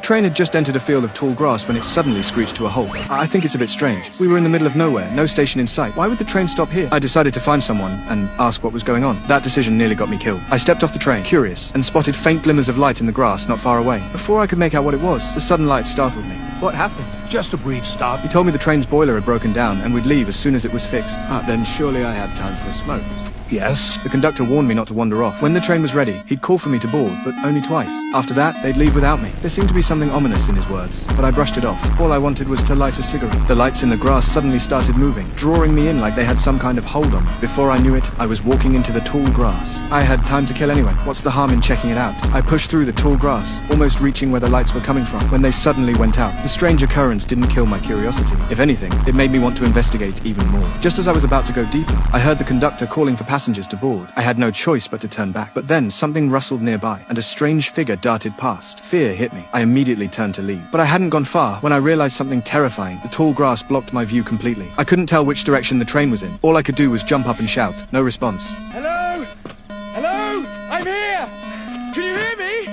train had just entered a field of tall grass when it suddenly screeched to a halt. I think it's a bit strange. We were in the middle of nowhere, no station in sight. Why would the train stop here? I decided to find someone and ask what was going on. That decision nearly got me killed. I stepped off the train, curious, and spotted faint glimmers of light in the grass not far away. Before I could make out what it was, the sudden light startled me. What happened? Just a brief stop. He told me the train's boiler had broken down and we'd leave as soon as it was fixed. Then surely I had time for a smoke. Yes? The conductor warned me not to wander off. When the train was ready, he'd call for me to board, but only twice. After that, they'd leave without me. There seemed to be something ominous in his words, but I brushed it off. All I wanted was to light a cigarette. The lights in the grass suddenly started moving, drawing me in like they had some kind of hold on me. Before I knew it, I was walking into the tall grass. I had time to kill anyway. What's the harm in checking it out? I pushed through the tall grass, almost reaching where the lights were coming from, when they suddenly went out. The strange occurrence didn't kill my curiosity. If anything, it made me want to investigate even more. Just as I was about to go deeper, I heard the conductor calling for passengers to board. I had no choice but to turn back. But then something rustled nearby, and a strange figure darted past. Fear hit me. I immediately turned to leave. But I hadn't gone far when I realized something terrifying. The tall grass blocked my view completely. I couldn't tell which direction the train was in. All I could do was jump up and shout. No response. Hello? Hello? I'm here! Can you hear me?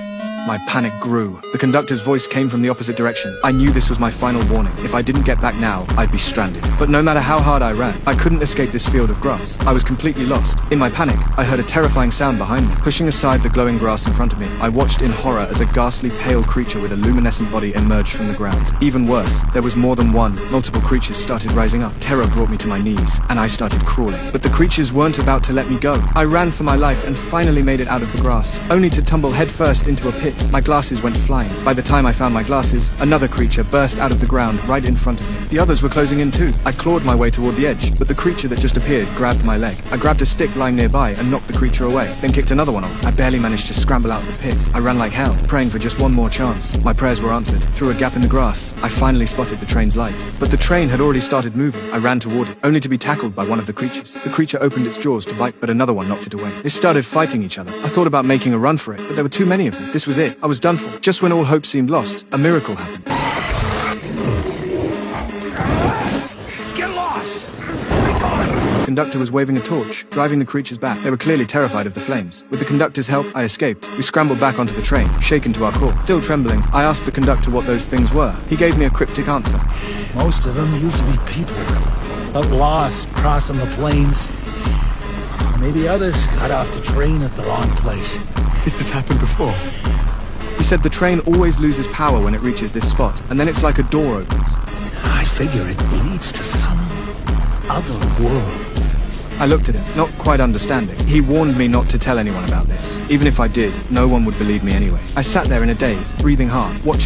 My panic grew. The conductor's voice came from the opposite direction. I knew this was my final warning. If I didn't get back now, I'd be stranded. But no matter how hard I ran, I couldn't escape this field of grass. I was completely lost. In my panic, I heard a terrifying sound behind me. Pushing aside the glowing grass in front of me, I watched in horror as a ghastly pale creature with a luminescent body emerged from the ground. Even worse, there was more than one. Multiple creatures started rising up. Terror brought me to my knees, and I started crawling. But the creatures weren't about to let me go. I ran for my life and finally made it out of the grass, only to tumble headfirst into a pit. My glasses went flying. By the time I found my glasses, another creature burst out of the ground right in front of me. The others were closing in too. I clawed my way toward the edge, but the creature that just appeared grabbed my leg. I grabbed a stick lying nearby and knocked the creature away, then kicked another one off. I barely managed to scramble out of the pit. I ran like hell, praying for just one more chance. My prayers were answered. Through a gap in the grass, I finally spotted the train's lights. But the train had already started moving. I ran toward it, only to be tackled by one of the creatures. The creature opened its jaws to bite, but another one knocked it away. They started fighting each other. I thought about making a run for it, but there were too many of them. This was it. I was done for. Just when all hope seemed lost, a miracle happened. Get lost! The conductor was waving a torch, driving the creatures back. They were clearly terrified of the flames. With the conductor's help, I escaped. We scrambled back onto the train, shaken to our core. Still trembling, I asked the conductor what those things were. He gave me a cryptic answer. Most of them used to be people, but lost crossing the plains. Maybe others got off the train at the wrong place. This has happened before. He said the train always loses power when it reaches this spot, and then it's like a door opens. I figure it leads to some other world. I looked at him, not quite understanding. He warned me not to tell anyone about this. Even if I did, no one would believe me anyway. I sat there in a daze, breathing hard, watching